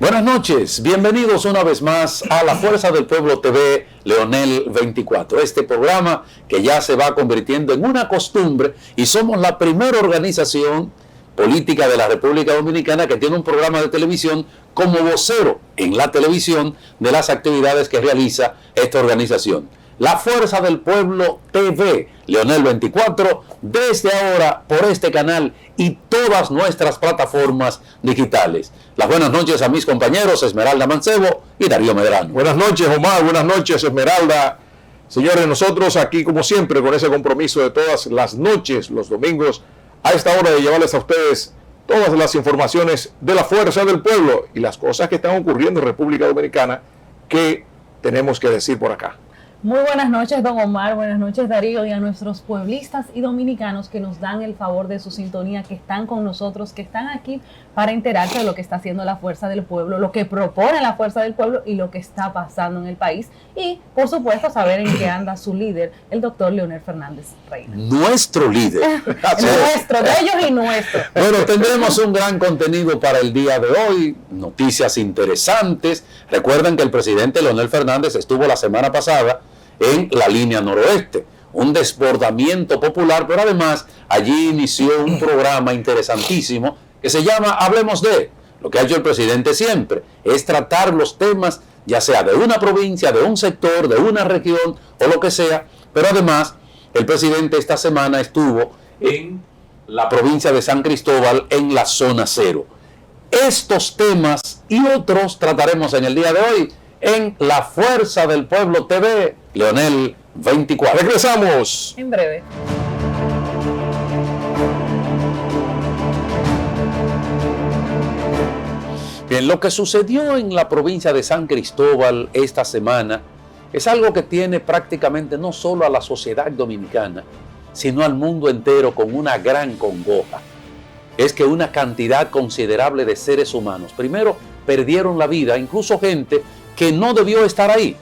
Buenas noches, bienvenidos una vez más a La Fuerza del Pueblo TV, Leonel 24. Este programa que ya se va convirtiendo en una costumbre y somos la primera organización política de la República Dominicana que tiene un programa de televisión como vocero en la televisión de las actividades que realiza esta organización. La Fuerza del Pueblo TV, Leonel 24, desde ahora por este canal y todas nuestras plataformas digitales. Las buenas noches a mis compañeros Esmeralda Mancebo y Darío Medrano. Buenas noches, Omar, buenas noches, Esmeralda. Señores, nosotros aquí como siempre con ese compromiso de todas las noches, los domingos, a esta hora de llevarles a ustedes todas las informaciones de la Fuerza del Pueblo y las cosas que están ocurriendo en República Dominicana que tenemos que decir por acá. Muy buenas noches, don Omar, buenas noches, Darío, y a nuestros pueblistas y dominicanos que nos dan el favor de su sintonía, que están con nosotros, que están aquí para enterarse de lo que está haciendo la Fuerza del Pueblo, lo que propone la Fuerza del Pueblo y lo que está pasando en el país. Y, por supuesto, saber en qué anda su líder, el doctor Leonel Fernández Reina. Nuestro líder. Nuestro, de ellos y nuestro. Bueno, tendremos un gran contenido para el día de hoy, noticias interesantes. Recuerden que el presidente Leonel Fernández estuvo la semana pasada en la línea noroeste, un desbordamiento popular, pero además allí inició un programa interesantísimo que se llama Hablemos de. Lo que ha hecho el presidente siempre es tratar los temas, ya sea de una provincia, de un sector, de una región o lo que sea, pero además el presidente esta semana estuvo en la provincia de San Cristóbal, en la zona cero. Estos temas y otros trataremos en el día de hoy en La Fuerza del Pueblo TV, Leonel 24. Regresamos en breve. Bien, lo que sucedió en la provincia de San Cristóbal esta semana es algo que tiene prácticamente no solo a la sociedad dominicana, sino al mundo entero con una gran congoja. Es que una cantidad considerable de seres humanos, primero, perdieron la vida, incluso gente que no debió estar ahí.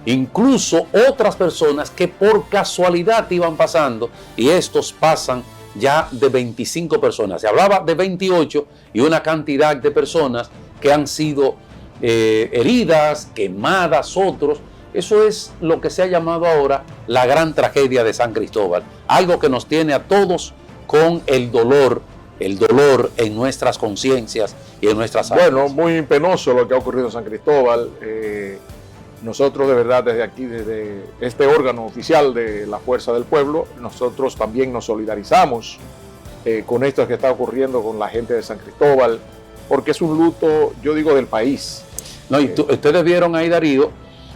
Incluso otras personas que por casualidad iban pasando, y estos pasan ya de 25 personas. Se hablaba de 28 y una cantidad de personas que han sido heridas, quemadas, otros. Eso es lo que se ha llamado ahora la gran tragedia de San Cristóbal. Algo que nos tiene a todos con el dolor en nuestras conciencias y en nuestras almas. Bueno, muy penoso lo que ha ocurrido en San Cristóbal. Nosotros de verdad desde aquí, desde este órgano oficial de la Fuerza del Pueblo, nosotros también nos solidarizamos con esto que está ocurriendo con la gente de San Cristóbal, porque es un luto, yo digo, del país. No, y ustedes vieron ahí, Darío,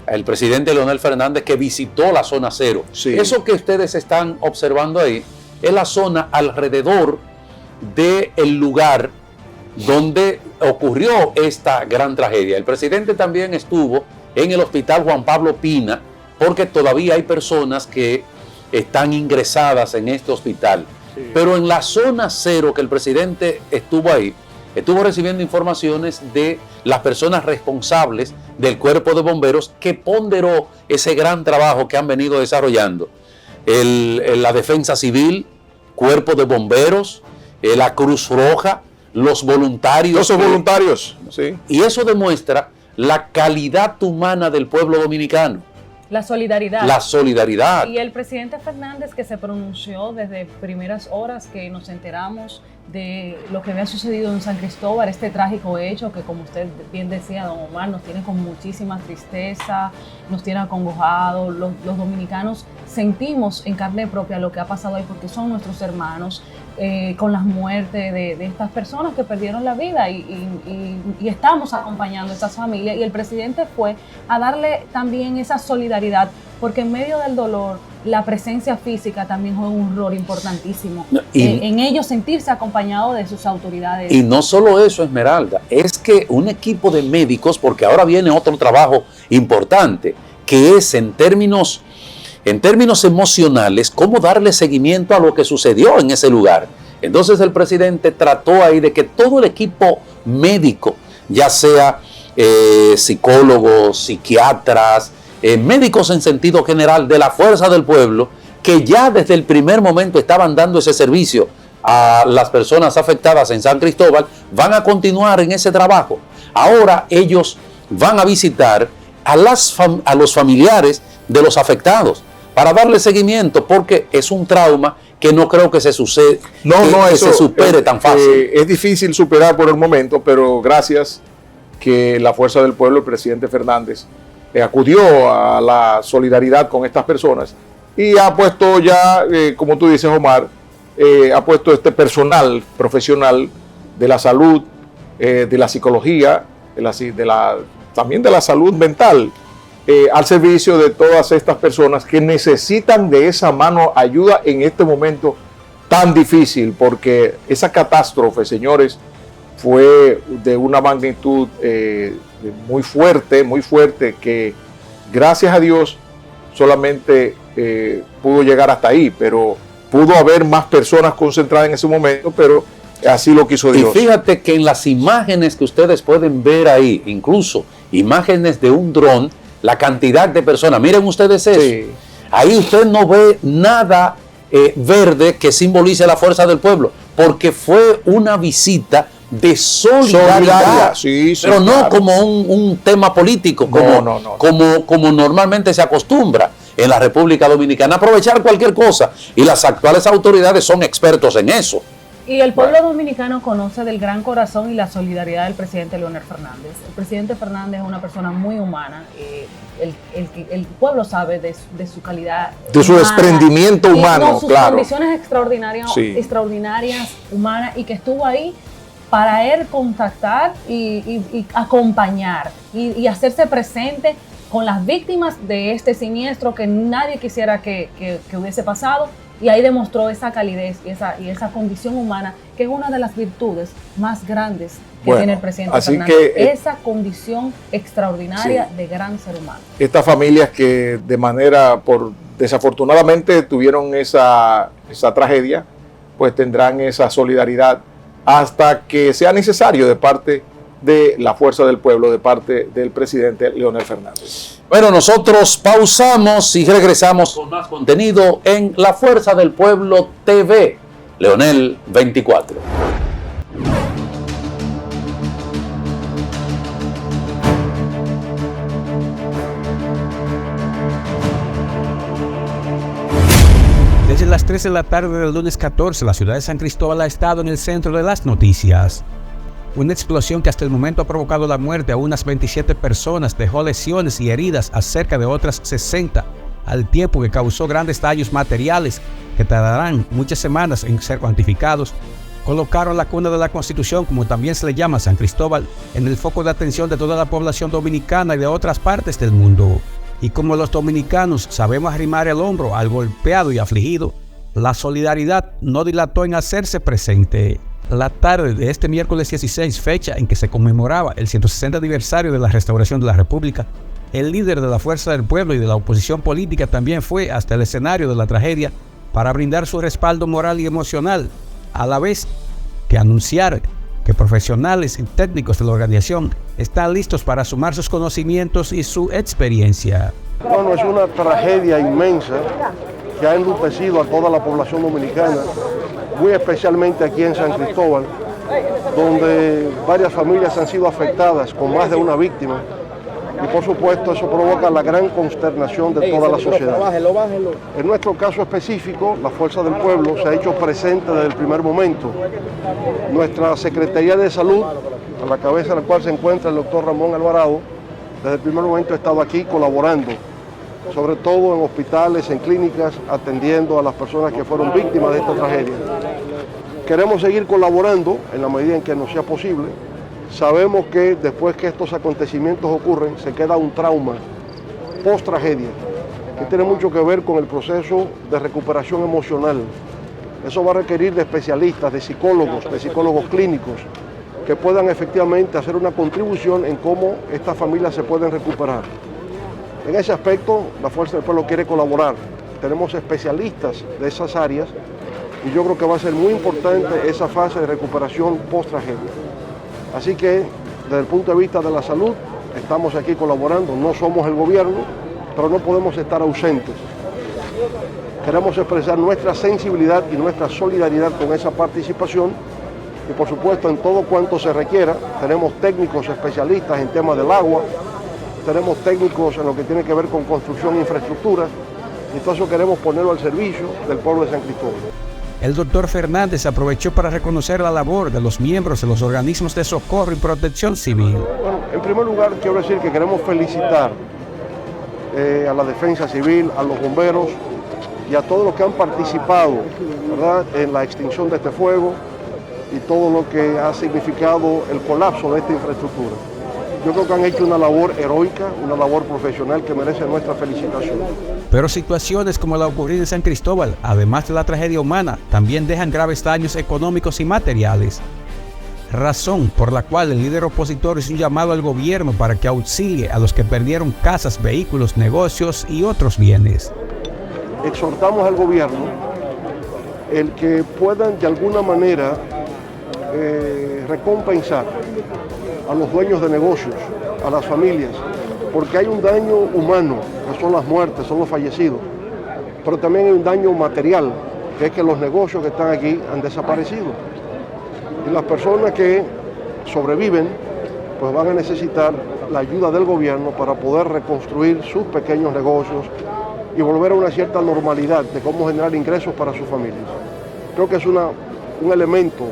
el presidente Leonel Fernández que visitó la zona cero. Sí. Eso que ustedes están observando ahí es la zona alrededor del lugar donde ocurrió esta gran tragedia. El presidente también estuvo en el hospital Juan Pablo Pina, porque todavía hay personas que están ingresadas en este hospital. Sí. Pero en la zona cero que el presidente estuvo ahí, estuvo recibiendo informaciones de las personas responsables del cuerpo de bomberos que ponderó ese gran trabajo que han venido desarrollando. La defensa civil, cuerpo de bomberos, la Cruz Roja, los voluntarios. Los voluntarios, sí. Y eso demuestra la calidad humana del pueblo dominicano. La solidaridad. La solidaridad. Y el presidente Fernández, que se pronunció desde primeras horas que nos enteramos de lo que había sucedido en San Cristóbal, este trágico hecho que, como usted bien decía, don Omar, nos tiene con muchísima tristeza, nos tiene acongojados. Los dominicanos sentimos en carne propia lo que ha pasado ahí porque son nuestros hermanos, con las muertes de estas personas que perdieron la vida y estamos acompañando a estas familias, y el presidente fue a darle también esa solidaridad, porque en medio del dolor la presencia física también juega un rol importantísimo en ellos sentirse acompañados de sus autoridades. Y no solo eso, Esmeralda, es que un equipo de médicos, porque ahora viene otro trabajo importante, que es en términos emocionales, cómo darle seguimiento a lo que sucedió en ese lugar. Entonces el presidente trató ahí de que todo el equipo médico, ya sea psicólogos, psiquiatras, médicos en sentido general de la Fuerza del Pueblo, que ya desde el primer momento estaban dando ese servicio a las personas afectadas en San Cristóbal, van a continuar en ese trabajo. Ahora ellos van a visitar a los familiares de los afectados para darle seguimiento, porque es un trauma que no creo que se supere tan fácil. Es difícil superar por el momento, pero gracias que la Fuerza del Pueblo, el presidente Fernández, acudió a la solidaridad con estas personas y ha puesto ya, como tú dices, Omar, ha puesto este personal profesional de la salud, de la psicología, también de la salud mental, al servicio de todas estas personas que necesitan de esa mano ayuda en este momento tan difícil, porque esa catástrofe, señores, fue de una magnitud muy fuerte, que gracias a Dios solamente pudo llegar hasta ahí, pero pudo haber más personas concentradas en ese momento, pero así lo quiso Dios. Y fíjate que en las imágenes que ustedes pueden ver ahí, incluso imágenes de un dron, la cantidad de personas, miren ustedes eso, sí. Ahí usted no ve nada verde que simbolice la fuerza del pueblo, porque fue una visita de solidaridad, sí, pero no claro, como un tema político, como normalmente se acostumbra en la República Dominicana, aprovechar cualquier cosa, y las actuales autoridades son expertos en eso. Y el pueblo dominicano conoce del gran corazón y la solidaridad del presidente Leonel Fernández. El presidente Fernández es una persona muy humana. El pueblo sabe de su calidad de su desprendimiento humano, sus claro. Condiciones extraordinarias, humanas, y que estuvo ahí para él contactar y acompañar y hacerse presente con las víctimas de este siniestro que nadie quisiera que hubiese pasado. Y ahí demostró esa calidez y esa condición humana, que es una de las virtudes más grandes que tiene el presidente Fernández. Esa condición extraordinaria de gran ser humano. Estas familias que desafortunadamente tuvieron esa tragedia, pues tendrán esa solidaridad hasta que sea necesario de parte de la Fuerza del Pueblo, de parte del presidente Leonel Fernández. Bueno, nosotros pausamos y regresamos con más contenido en La Fuerza del Pueblo TV, Leonel 24. Desde las 3 de la tarde del lunes 14, la ciudad de San Cristóbal ha estado en el centro de las noticias. Una explosión que hasta el momento ha provocado la muerte a unas 27 personas, dejó lesiones y heridas a cerca de otras 60, al tiempo que causó grandes daños materiales que tardarán muchas semanas en ser cuantificados. Colocaron la cuna de la Constitución, como también se le llama San Cristóbal, en el foco de atención de toda la población dominicana y de otras partes del mundo. Y como los dominicanos sabemos arrimar el hombro al golpeado y afligido, la solidaridad no dilató en hacerse presente. La tarde de este miércoles 16, fecha en que se conmemoraba el 160 aniversario de la restauración de la República, el líder de la Fuerza del Pueblo y de la oposición política también fue hasta el escenario de la tragedia para brindar su respaldo moral y emocional, a la vez que anunciar que profesionales y técnicos de la organización están listos para sumar sus conocimientos y su experiencia. Bueno, es una tragedia inmensa que ha enlutecido a toda la población dominicana, muy especialmente aquí en San Cristóbal, donde varias familias han sido afectadas con más de una víctima, y por supuesto eso provoca la gran consternación de toda la sociedad. En nuestro caso específico, la Fuerza del Pueblo se ha hecho presente desde el primer momento. Nuestra Secretaría de Salud, a la cabeza de la cual se encuentra el doctor Ramón Alvarado, desde el primer momento ha estado aquí colaborando, sobre todo en hospitales, en clínicas, atendiendo a las personas que fueron víctimas de esta tragedia. Queremos seguir colaborando en la medida en que nos sea posible. Sabemos que después que estos acontecimientos ocurren, se queda un trauma post-tragedia, que tiene mucho que ver con el proceso de recuperación emocional. Eso va a requerir de especialistas, de psicólogos clínicos, que puedan efectivamente hacer una contribución en cómo estas familias se pueden recuperar. En ese aspecto, la Fuerza del Pueblo quiere colaborar. Tenemos especialistas de esas áreas y yo creo que va a ser muy importante esa fase de recuperación post-tragedia. Así que, desde el punto de vista de la salud, estamos aquí colaborando. No somos el gobierno, pero no podemos estar ausentes. Queremos expresar nuestra sensibilidad y nuestra solidaridad con esa participación y por supuesto en todo cuanto se requiera. Tenemos técnicos especialistas en temas del agua, tenemos técnicos en lo que tiene que ver con construcción e infraestructura, y todo eso queremos ponerlo al servicio del pueblo de San Cristóbal. El doctor Fernández aprovechó para reconocer la labor de los miembros de los organismos de socorro y protección civil. Bueno, en primer lugar quiero decir que queremos felicitar a la Defensa Civil, a los bomberos y a todos los que han participado, ¿verdad?, en la extinción de este fuego y todo lo que ha significado el colapso de esta infraestructura. Yo creo que han hecho una labor heroica, una labor profesional que merece nuestra felicitación. Pero situaciones como la ocurrida en San Cristóbal, además de la tragedia humana, también dejan graves daños económicos y materiales. Razón por la cual el líder opositor hizo un llamado al gobierno para que auxilie a los que perdieron casas, vehículos, negocios y otros bienes. Exhortamos al gobierno el que puedan de alguna manera recompensar a los dueños de negocios, a las familias, porque hay un daño humano, que son las muertes, son los fallecidos, pero también hay un daño material, que es que los negocios que están aquí han desaparecido. Y las personas que sobreviven, pues van a necesitar la ayuda del gobierno para poder reconstruir sus pequeños negocios y volver a una cierta normalidad de cómo generar ingresos para sus familias. Creo que es un elemento,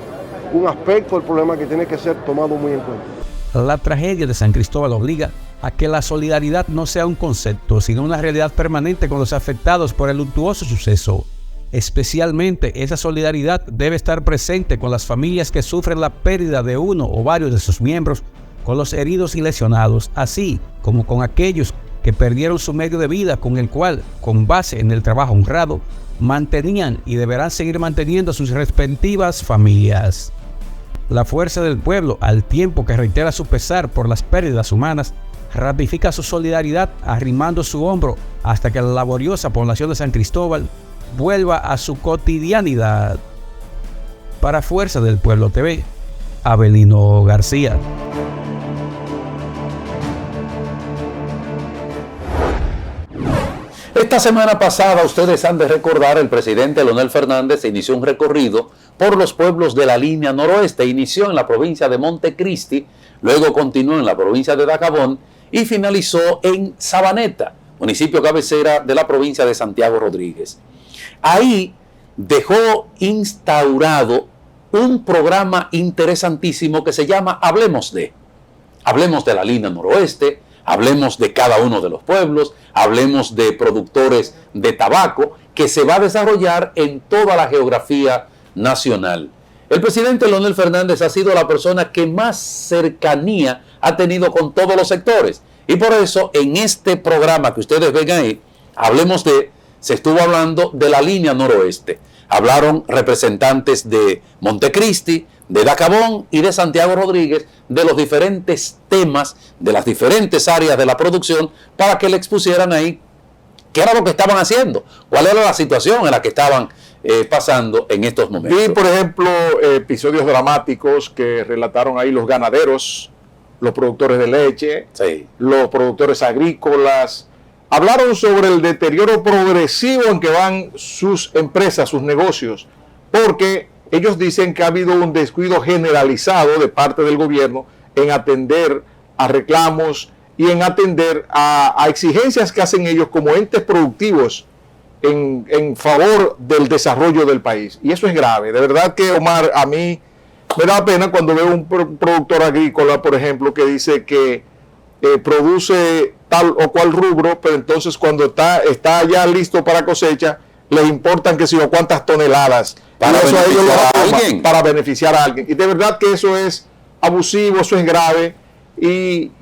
un aspecto del problema que tiene que ser tomado muy en cuenta. La tragedia de San Cristóbal obliga a que la solidaridad no sea un concepto, sino una realidad permanente con los afectados por el luctuoso suceso. Especialmente, esa solidaridad debe estar presente con las familias que sufren la pérdida de uno o varios de sus miembros, con los heridos y lesionados, así como con aquellos que perdieron su medio de vida con el cual, con base en el trabajo honrado, mantenían y deberán seguir manteniendo sus respectivas familias. La fuerza del pueblo, al tiempo que reitera su pesar por las pérdidas humanas, ratifica su solidaridad arrimando su hombro hasta que la laboriosa población de San Cristóbal vuelva a su cotidianidad. Para Fuerza del Pueblo TV, Abelino García. Esta semana pasada, ustedes han de recordar, el presidente Leonel Fernández inició un recorrido por los pueblos de la línea noroeste. Inició en la provincia de Montecristi, luego continuó en la provincia de Dajabón y finalizó en Sabaneta, municipio cabecera de la provincia de Santiago Rodríguez. Ahí dejó instaurado un programa interesantísimo que se llama Hablemos de. Hablemos de la línea noroeste, hablemos de cada uno de los pueblos, hablemos de productores de tabaco, que se va a desarrollar en toda la geografía nacional. El presidente Leonel Fernández ha sido la persona que más cercanía ha tenido con todos los sectores. Y por eso, en este programa que ustedes ven ahí, Hablemos de, se estuvo hablando de la línea noroeste. Hablaron representantes de Montecristi, de Dajabón y de Santiago Rodríguez, de los diferentes temas, de las diferentes áreas de la producción, para que le expusieran ahí qué era lo que estaban haciendo, cuál era la situación en la que estaban pasando en estos momentos. Vi, por ejemplo, episodios dramáticos que relataron ahí los ganaderos, los productores de leche, sí, los productores agrícolas. Hablaron sobre el deterioro progresivo en que van sus empresas, sus negocios, porque ellos dicen que ha habido un descuido generalizado de parte del gobierno en atender a reclamos y en atender a exigencias que hacen ellos como entes productivos en favor del desarrollo del país. Y eso es grave. De verdad que, Omar, a mí me da pena cuando veo un productor agrícola, por ejemplo, que dice que produce tal o cual rubro, pero entonces cuando está ya listo para cosecha, les importan que si o cuántas toneladas para eso a ellos alguien, para beneficiar a alguien. Y de verdad que eso es abusivo, eso es grave y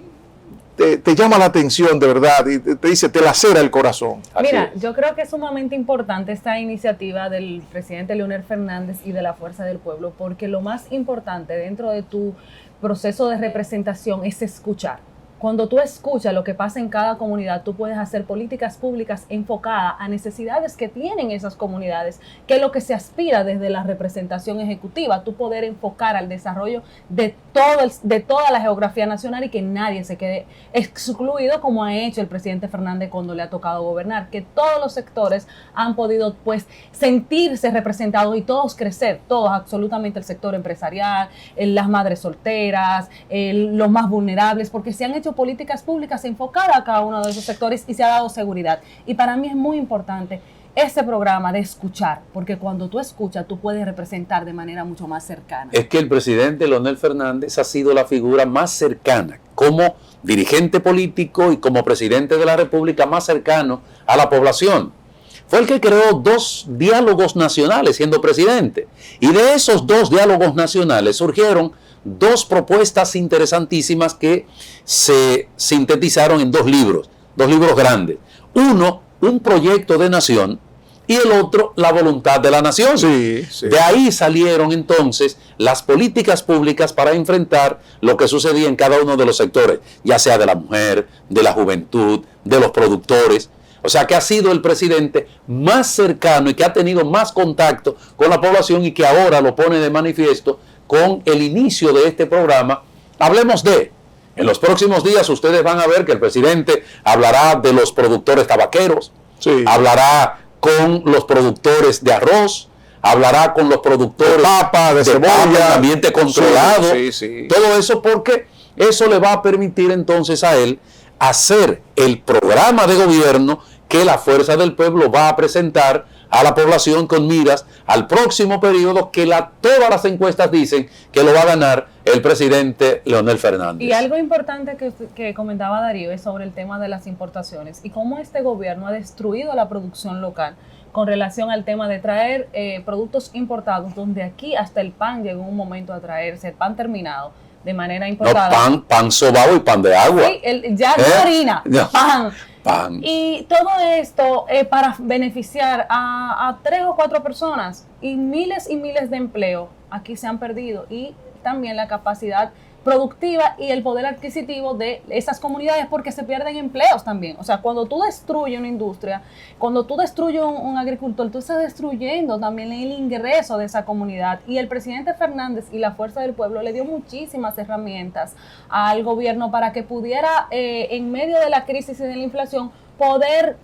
te llama la atención de verdad y te dice, te lacera el corazón. Mira, yo creo que es sumamente importante esta iniciativa del presidente Leonel Fernández y de la Fuerza del Pueblo, porque lo más importante dentro de tu proceso de representación es escuchar. Cuando tú escuchas lo que pasa en cada comunidad, tú puedes hacer políticas públicas enfocadas a necesidades que tienen esas comunidades, que es lo que se aspira desde la representación ejecutiva, tú poder enfocar al desarrollo de toda la geografía nacional y que nadie se quede excluido, como ha hecho el presidente Fernández cuando le ha tocado gobernar, que todos los sectores han podido pues sentirse representados y todos crecer, todos, absolutamente el sector empresarial, las madres solteras, los más vulnerables, porque se han hecho políticas públicas enfocadas a cada uno de esos sectores y se ha dado seguridad. Y para mí es muy importante ese programa de escuchar, porque cuando tú escuchas, tú puedes representar de manera mucho más cercana. Es que el presidente Leonel Fernández ha sido la figura más cercana, como dirigente político y como presidente de la República, más cercano a la población. Fue el que creó 2 diálogos nacionales siendo presidente. Y de esos 2 diálogos nacionales surgieron 2 propuestas interesantísimas que se sintetizaron en 2 libros grandes. Uno, un proyecto de nación, y el otro, la voluntad de la nación. Sí, sí. De ahí salieron entonces las políticas públicas para enfrentar lo que sucedía en cada uno de los sectores, ya sea de la mujer, de la juventud, de los productores. O sea que ha sido el presidente más cercano y que ha tenido más contacto con la población y que ahora lo pone de manifiesto con el inicio de este programa. Hablemos de. En los próximos días ustedes van a ver que el presidente hablará de los productores tabaqueros, Sí. hablará con los productores de arroz, hablará con los productores de papa, de papa, cebolla, en ambiente controlado. Sí, sí. Todo eso porque eso le va a permitir entonces a él hacer el programa de gobierno que la Fuerza del Pueblo va a presentar a la población con miras al próximo periodo que todas las encuestas dicen que lo va a ganar el presidente Leonel Fernández. Y algo importante que comentaba Darío es sobre el tema de las importaciones y cómo este gobierno ha destruido la producción local con relación al tema de traer productos importados, donde aquí hasta el pan llegó un momento a traerse, el pan terminado, de manera importada. No, pan sobao y pan de agua. Sí, ya no harina, No. pan. Pan. Y todo esto para beneficiar a 3 o 4 personas y miles de empleos aquí se han perdido, y también la capacidad productiva y el poder adquisitivo de esas comunidades, porque se pierden empleos también. O sea, cuando tú destruyes una industria, cuando tú destruyes un agricultor, tú estás destruyendo también el ingreso de esa comunidad. Y el presidente Fernández y la Fuerza del Pueblo le dio muchísimas herramientas al gobierno para que pudiera, en medio de la crisis y de la inflación, ¿cuáles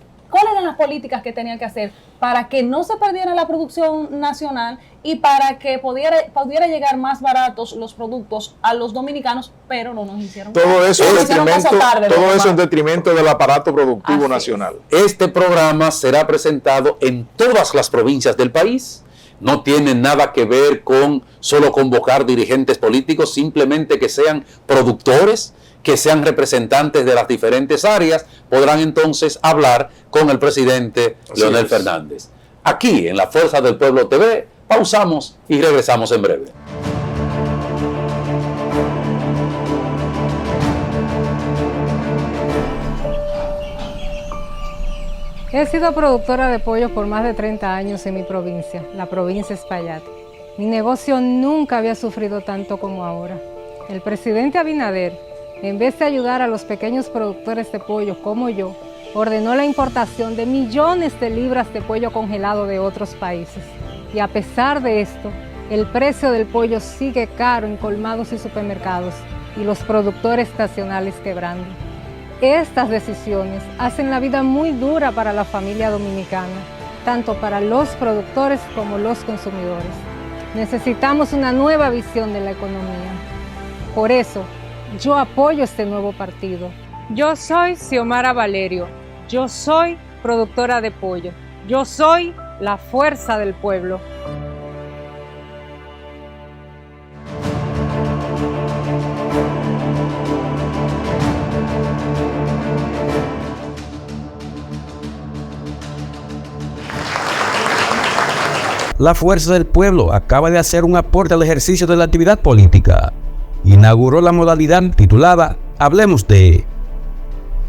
eran las políticas que tenía que hacer para que no se perdiera la producción nacional y para que pudiera llegar más baratos los productos a los dominicanos? Pero no nos hicieron Todo eso caso. en detrimento del aparato productivo nacional. Este programa será presentado en todas las provincias del país. No tiene nada que ver con solo convocar dirigentes políticos, simplemente que sean productores, que sean representantes de las diferentes áreas, podrán entonces hablar con el presidente Leonel Fernández. Aquí en La Fuerza del Pueblo TV, pausamos y regresamos en breve. He sido productora de pollo por más de 30 años en mi provincia, la provincia Espaillat. Mi negocio nunca había sufrido tanto como ahora. El presidente Abinader, en vez de ayudar a los pequeños productores de pollo como yo, ordenó la importación de millones de libras de pollo congelado de otros países. Y a pesar de esto, el precio del pollo sigue caro en colmados y supermercados y los productores nacionales quebrando. Estas decisiones hacen la vida muy dura para la familia dominicana, tanto para los productores como los consumidores. Necesitamos una nueva visión de la economía. Por eso, yo apoyo este nuevo partido. Yo soy Xiomara Valerio. Yo soy productora de pollo. Yo soy la Fuerza del Pueblo. La Fuerza del Pueblo acaba de hacer un aporte al ejercicio de la actividad política. Inauguró la modalidad titulada Hablemos de.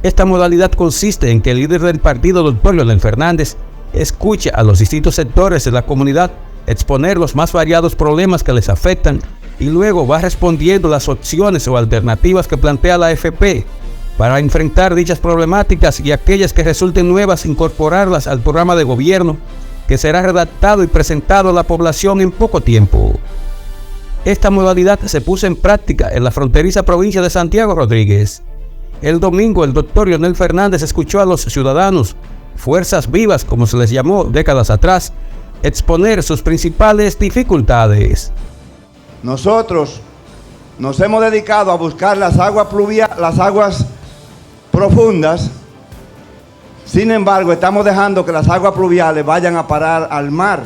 Esta modalidad consiste en que el líder del partido, Dr. Leonel Fernández, escuche a los distintos sectores de la comunidad exponer los más variados problemas que les afectan y luego va respondiendo las opciones o alternativas que plantea la AFP para enfrentar dichas problemáticas y aquellas que resulten nuevas, incorporarlas al programa de gobierno que será redactado y presentado a la población en poco tiempo. Esta modalidad se puso en práctica en la fronteriza provincia de Santiago Rodríguez. El domingo, el doctor Leonel Fernández escuchó a los ciudadanos, fuerzas vivas como se les llamó décadas atrás, exponer sus principales dificultades. Nosotros nos hemos dedicado a buscar las aguas profundas. Sin embargo, estamos dejando que las aguas pluviales vayan a parar al mar.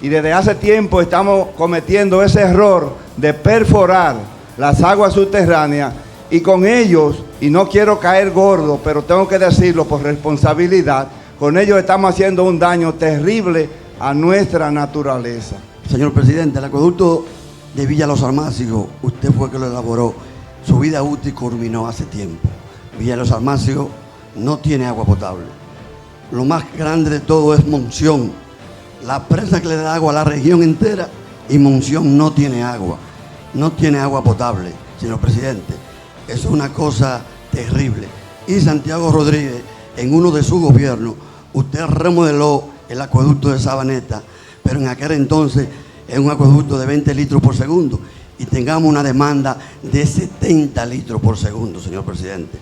Y desde hace tiempo estamos cometiendo ese error de perforar las aguas subterráneas y con ellos, y no quiero caer gordo, pero tengo que decirlo por responsabilidad, con ellos estamos haciendo un daño terrible a nuestra naturaleza. Señor presidente, el acueducto de Villa Los Almácigos, usted fue el que lo elaboró. Su vida útil culminó hace tiempo. Villa Los Almácigos no tiene agua potable. Lo más grande de todo es Monción, la presa que le da agua a la región entera, y Monción no tiene agua potable, señor presidente. Eso es una cosa terrible. Y Santiago Rodríguez, en uno de sus gobiernos, usted remodeló el acueducto de Sabaneta, pero en aquel entonces es un acueducto de 20 litros por segundo y tengamos una demanda de 70 litros por segundo, señor presidente.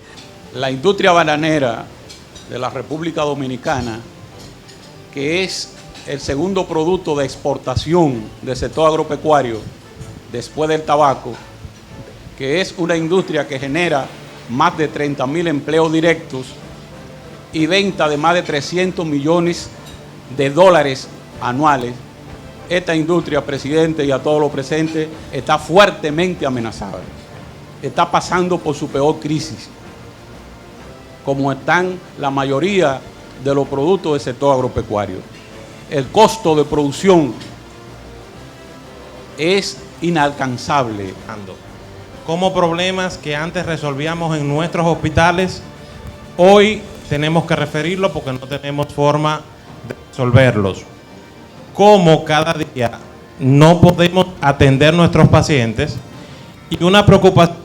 La industria bananera de la República Dominicana, que es el segundo producto de exportación del sector agropecuario después del tabaco, que es una industria que genera más de 30.000 empleos directos y venta de más de 300 millones de dólares anuales. Esta industria, presidente, y a todos los presentes, está fuertemente amenazada. Está pasando por su peor crisis, como están la mayoría de los productos del sector agropecuario. El costo de producción es inalcanzable. Como problemas que antes resolvíamos en nuestros hospitales, hoy tenemos que referirlo porque no tenemos forma de resolverlos. Como cada día no podemos atender nuestros pacientes, y una preocupación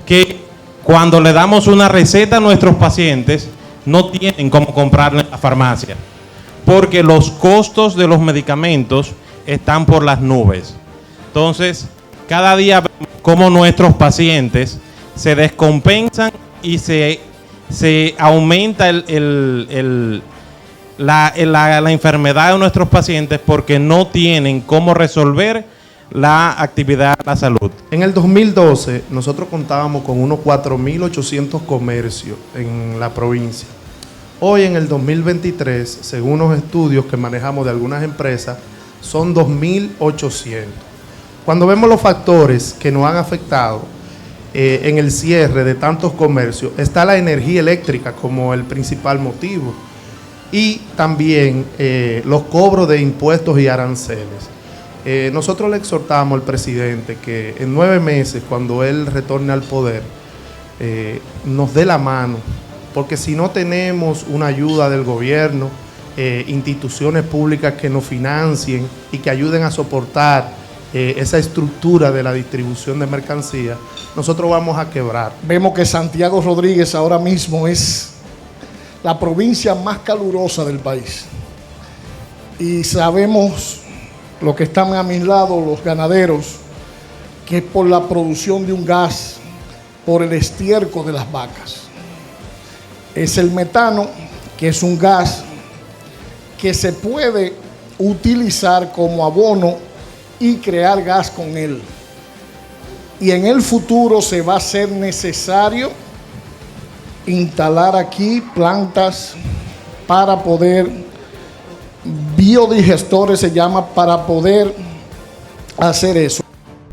que cuando le damos una receta a nuestros pacientes no tienen cómo comprarla en la farmacia, porque los costos de los medicamentos están por las nubes. Entonces, cada día vemos cómo nuestros pacientes se descompensan y se aumenta la enfermedad de nuestros pacientes porque no tienen cómo resolver la actividad de la salud. En el 2012 nosotros contábamos con unos 4.800 comercios en la provincia. Hoy en el 2023, según los estudios que manejamos de algunas empresas, son 2.800. Cuando vemos los factores que nos han afectado en el cierre de tantos comercios, está la energía eléctrica como el principal motivo y también los cobros de impuestos y aranceles. Nosotros le exhortamos al presidente que en 9 meses, cuando él retorne al poder, nos dé la mano, porque si no tenemos una ayuda del gobierno, instituciones públicas que nos financien y que ayuden a soportar esa estructura de la distribución de mercancías, nosotros vamos a quebrar. Vemos que Santiago Rodríguez ahora mismo es la provincia más calurosa del país. Y sabemos, lo que están a mi lado, los ganaderos, que es por la producción de un gas, por el estiércol de las vacas. Es el metano, que es un gas que se puede utilizar como abono y crear gas con él. Y en el futuro se va a ser necesario instalar aquí plantas para poder, biodigestores se llama, para poder hacer eso.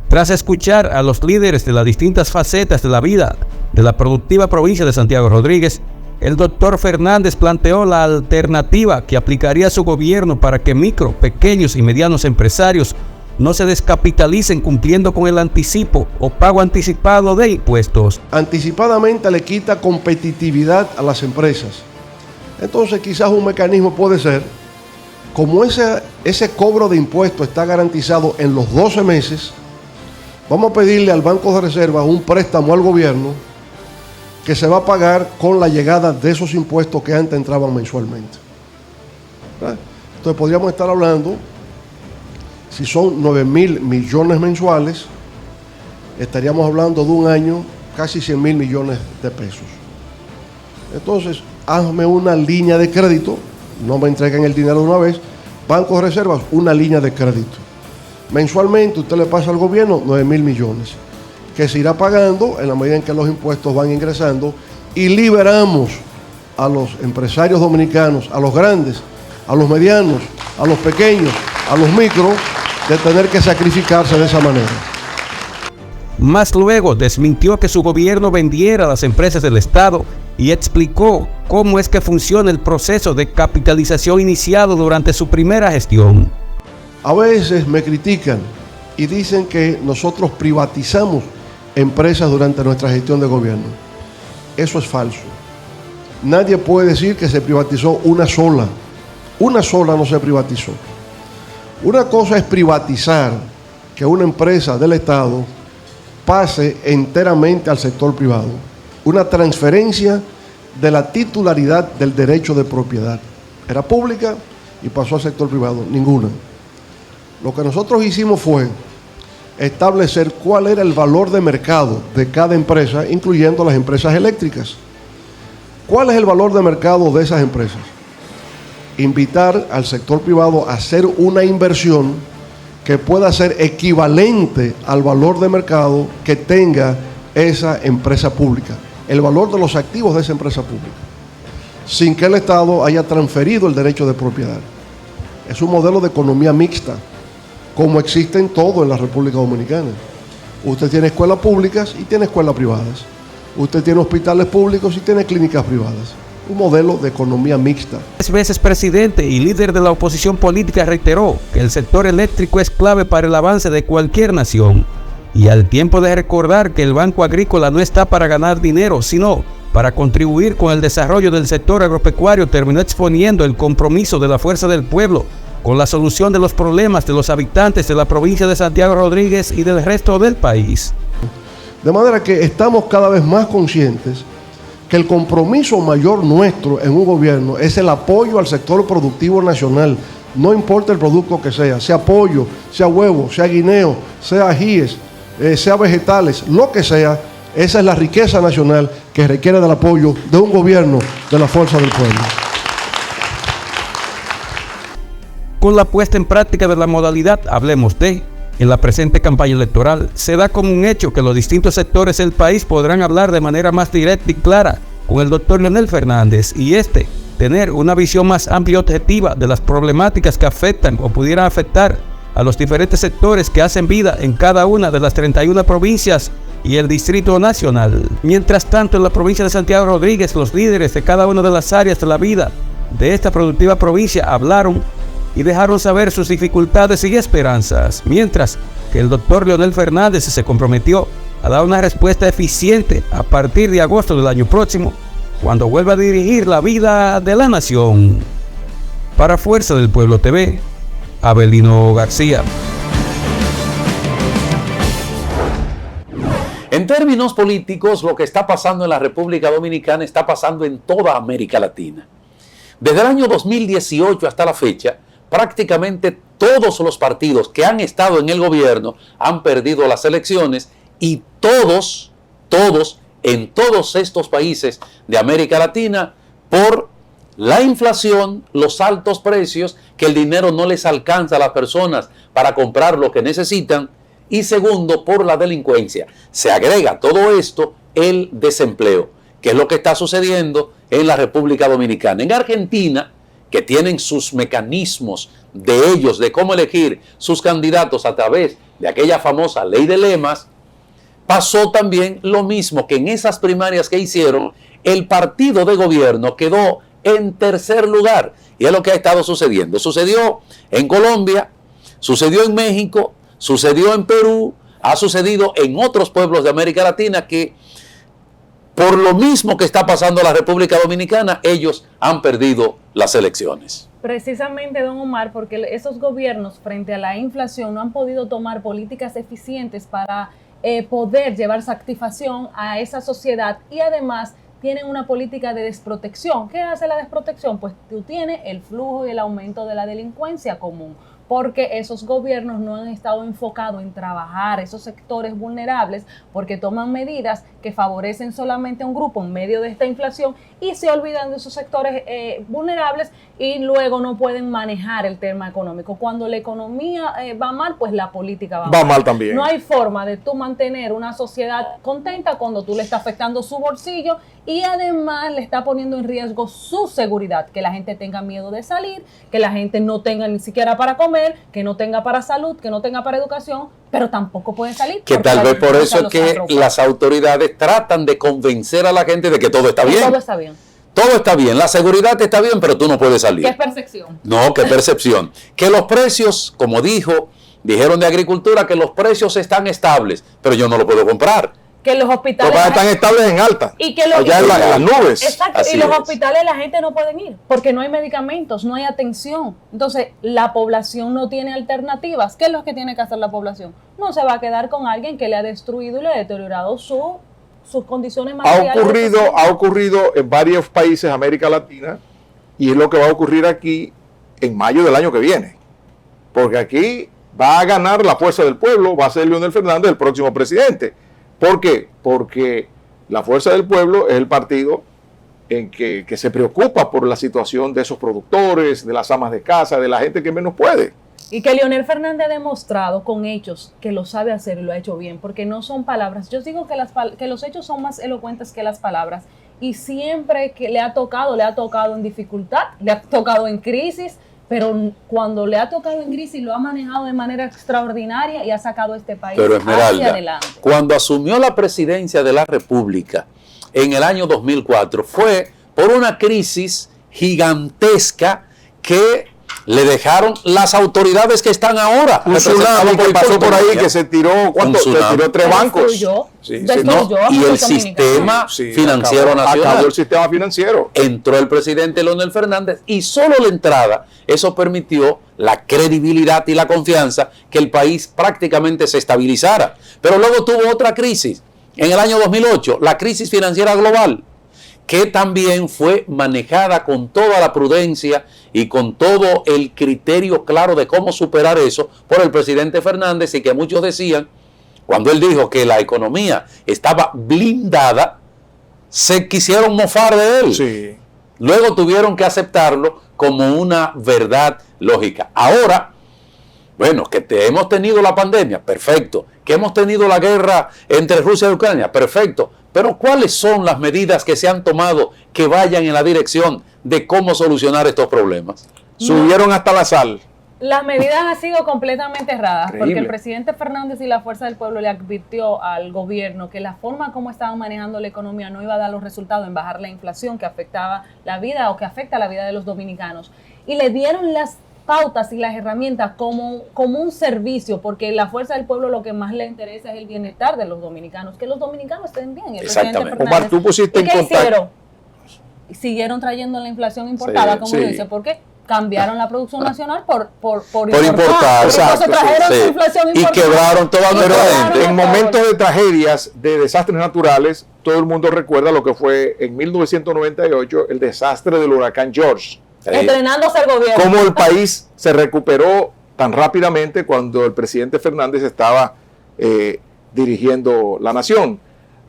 Tras escuchar a los líderes de las distintas facetas de la vida de la productiva provincia de Santiago Rodríguez, el doctor Fernández planteó la alternativa que aplicaría su gobierno para que micro, pequeños y medianos empresarios no se descapitalicen cumpliendo con el anticipo o pago anticipado de impuestos. Anticipadamente le quita competitividad a las empresas. Entonces quizás un mecanismo puede ser, como ese cobro de impuestos está garantizado en los 12 meses, vamos a pedirle al Banco de Reserva un préstamo al gobierno que se va a pagar con la llegada de esos impuestos que antes entraban mensualmente. ¿Verdad? Entonces podríamos estar hablando, si son 9.000 millones mensuales, estaríamos hablando de un año casi 100.000 millones de pesos. Entonces, hazme una línea de crédito, no me entreguen el dinero de una vez, Banco de Reservas, una línea de crédito. Mensualmente usted le pasa al gobierno 9.000 millones, que se irá pagando en la medida en que los impuestos van ingresando, y liberamos a los empresarios dominicanos, a los grandes, a los medianos, a los pequeños, a los micros, de tener que sacrificarse de esa manera. Más luego desmintió que su gobierno vendiera las empresas del Estado y explicó cómo es que funciona el proceso de capitalización iniciado durante su primera gestión. A veces me critican y dicen que nosotros privatizamos empresas durante nuestra gestión de gobierno. Eso es falso. Nadie puede decir que se privatizó una sola. Una sola no se privatizó. Una cosa es privatizar, que una empresa del Estado pase enteramente al sector privado. Una transferencia de la titularidad del derecho de propiedad. Era pública y pasó al sector privado. Ninguna. Lo que nosotros hicimos fue establecer cuál era el valor de mercado de cada empresa, incluyendo las empresas eléctricas. ¿Cuál es el valor de mercado de esas empresas? Invitar al sector privado a hacer una inversión que pueda ser equivalente al valor de mercado que tenga esa empresa pública, el valor de los activos de esa empresa pública, sin que el Estado haya transferido el derecho de propiedad. Es un modelo de economía mixta, como existe en todo en la República Dominicana. Usted tiene escuelas públicas y tiene escuelas privadas. Usted tiene hospitales públicos y tiene clínicas privadas. Un modelo de economía mixta. 3 veces presidente y líder de la oposición política reiteró que el sector eléctrico es clave para el avance de cualquier nación. Y al tiempo de recordar que el Banco Agrícola no está para ganar dinero, sino para contribuir con el desarrollo del sector agropecuario, terminó exponiendo el compromiso de la Fuerza del Pueblo con la solución de los problemas de los habitantes de la provincia de Santiago Rodríguez y del resto del país. De manera que estamos cada vez más conscientes que el compromiso mayor nuestro en un gobierno es el apoyo al sector productivo nacional, no importa el producto que sea pollo, sea huevo, sea guineo, sea ajíes, sea vegetales, lo que sea, esa es la riqueza nacional que requiere del apoyo de un gobierno de la Fuerza del Pueblo. Con la puesta en práctica de la modalidad Hablemos de, en la presente campaña electoral, se da como un hecho que los distintos sectores del país podrán hablar de manera más directa y clara con el doctor Leonel Fernández y tener una visión más amplia y objetiva de las problemáticas que afectan o pudieran afectar a los diferentes sectores que hacen vida en cada una de las 31 provincias y el Distrito Nacional. Mientras tanto, en la provincia de Santiago Rodríguez, los líderes de cada una de las áreas de la vida de esta productiva provincia hablaron y dejaron saber sus dificultades y esperanzas, mientras que el doctor Leonel Fernández se comprometió a dar una respuesta eficiente a partir de agosto del año próximo, cuando vuelva a dirigir la vida de la nación. Para Fuerza del Pueblo TV, Abelino García. En términos políticos, lo que está pasando en la República Dominicana está pasando en toda América Latina. Desde el año 2018 hasta la fecha, prácticamente todos los partidos que han estado en el gobierno han perdido las elecciones y todos en todos estos países de América Latina por la inflación, los altos precios, que el dinero no les alcanza a las personas para comprar lo que necesitan, y segundo, por la delincuencia. Se agrega a todo esto el desempleo, que es lo que está sucediendo en la República Dominicana. En Argentina, que tienen sus mecanismos de ellos, de cómo elegir sus candidatos a través de aquella famosa ley de lemas, pasó también lo mismo, que en esas primarias que hicieron, el partido de gobierno quedó en tercer lugar. Y es lo que ha estado sucediendo. Sucedió en Colombia, sucedió en México, sucedió en Perú, ha sucedido en otros pueblos de América Latina que, por lo mismo que está pasando en la República Dominicana, ellos han perdido las elecciones. Precisamente, don Omar, porque esos gobiernos frente a la inflación no han podido tomar políticas eficientes para poder llevar satisfacción a esa sociedad, y además tienen una política de desprotección. ¿Qué hace la desprotección? Pues tú tienes el flujo y el aumento de la delincuencia común, porque esos gobiernos no han estado enfocados en trabajar esos sectores vulnerables, porque toman medidas que favorecen solamente a un grupo en medio de esta inflación y se olvidan de esos sectores vulnerables, y luego no pueden manejar el tema económico. Cuando la economía va mal, pues la política va mal también. No hay forma de tú mantener una sociedad contenta cuando tú le estás afectando su bolsillo y además le está poniendo en riesgo su seguridad, que la gente tenga miedo de salir, que la gente no tenga ni siquiera para comer, que no tenga para salud, que no tenga para educación, pero tampoco puede salir. Que tal vez por eso es que las autoridades tratan de convencer a la gente de que todo está bien. Todo está bien. Todo está bien, la seguridad está bien, pero tú no puedes salir. ¿Qué es percepción? No, qué percepción. Que los precios, como dijeron de agricultura, que los precios están estables, pero yo no lo puedo comprar. Que los hospitales están estables en alta, y que allá en las nubes. Exacto, y los hospitales la gente no pueden ir porque no hay medicamentos, no hay atención. Entonces la población no tiene alternativas. ¿Qué es lo que tiene que hacer la población? No se va a quedar con alguien que le ha destruido y le ha deteriorado sus condiciones materiales. Ha ocurrido en varios países de América Latina, y es lo que va a ocurrir aquí en mayo del año que viene, porque aquí va a ganar la fuerza del pueblo, va a ser Leonel Fernández el próximo presidente. ¿Por qué? Porque la Fuerza del Pueblo es el partido que se preocupa por la situación de esos productores, de las amas de casa, de la gente que menos puede. Y que Leonel Fernández ha demostrado con hechos que lo sabe hacer y lo ha hecho bien, porque no son palabras. Yo digo que los hechos son más elocuentes que las palabras, y siempre que le ha tocado en dificultad, le ha tocado en crisis, pero cuando le ha tocado en crisis lo ha manejado de manera extraordinaria y ha sacado este país hacia adelante. Cuando asumió la presidencia de la República en el año 2004 fue por una crisis gigantesca que le dejaron las autoridades que están ahora. Un tsunami que pasó por ahí, que se tiró, ¿cuánto? Se tiró 3 bancos. Y el sistema financiero nacional. Acabó el sistema financiero. Entró el presidente Leonel Fernández y solo la entrada, eso permitió la credibilidad y la confianza que el país prácticamente se estabilizara. Pero luego tuvo otra crisis en el año 2008, la crisis financiera global, que también fue manejada con toda la prudencia y con todo el criterio claro de cómo superar eso por el presidente Fernández, y que muchos decían, cuando él dijo que la economía estaba blindada, se quisieron mofar de él. Sí. Luego tuvieron que aceptarlo como una verdad lógica. Ahora, bueno, que hemos tenido la pandemia, perfecto. Que hemos tenido la guerra entre Rusia y Ucrania, perfecto. Pero ¿cuáles son las medidas que se han tomado que vayan en la dirección de cómo solucionar estos problemas? Subieron hasta la sal. Las medidas han sido completamente erradas, porque el presidente Fernández y la Fuerza del Pueblo le advirtió al gobierno que la forma como estaban manejando la economía no iba a dar los resultados en bajar la inflación que afectaba la vida o que afecta la vida de los dominicanos. Y le dieron las pautas y las herramientas como un servicio, porque la Fuerza del Pueblo lo que más le interesa es el bienestar de los dominicanos, que los dominicanos estén bien. Exactamente. Omar, tú pusiste en contacto. Siguieron trayendo la inflación importada, como dice, porque cambiaron la producción nacional por importar. Exacto, trajeron su inflación importada. Y quebraron toda nuestra gente. En momentos de tragedias, de desastres naturales, todo el mundo recuerda lo que fue en 1998 el desastre del huracán George. Entrenándose el gobierno. Cómo el país se recuperó tan rápidamente cuando el presidente Fernández estaba dirigiendo la nación.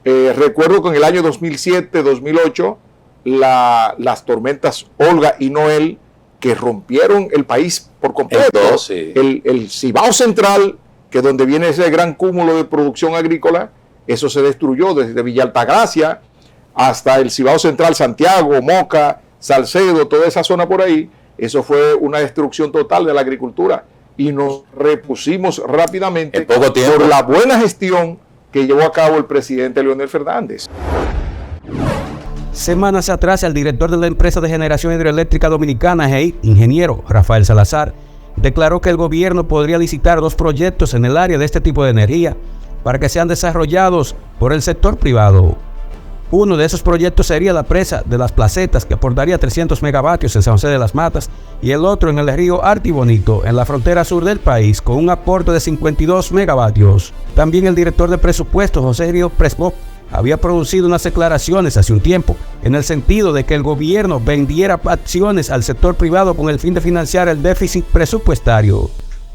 Recuerdo que en el año 2007-2008 las tormentas Olga y Noel, que rompieron el país por completo. El Cibao Central, que es donde viene ese gran cúmulo de producción agrícola, eso se destruyó desde Villa Altagracia hasta el Cibao Central, Santiago, Moca, Salcedo, toda esa zona por ahí. Eso fue una destrucción total de la agricultura, y nos repusimos rápidamente por la buena gestión que llevó a cabo el presidente Leonel Fernández. Semanas atrás, el director de la empresa de generación hidroeléctrica dominicana, GEI, ingeniero Rafael Salazar, declaró que el gobierno podría licitar 2 proyectos en el área de este tipo de energía para que sean desarrollados por el sector privado. Uno de esos proyectos sería la presa de Las Placetas, que aportaría 300 megavatios en San José de las Matas, y el otro en el río Artibonito, en la frontera sur del país, con un aporte de 52 megavatios. También el director de presupuestos, José Río Presbó, había producido unas declaraciones hace un tiempo, en el sentido de que el gobierno vendiera acciones al sector privado con el fin de financiar el déficit presupuestario.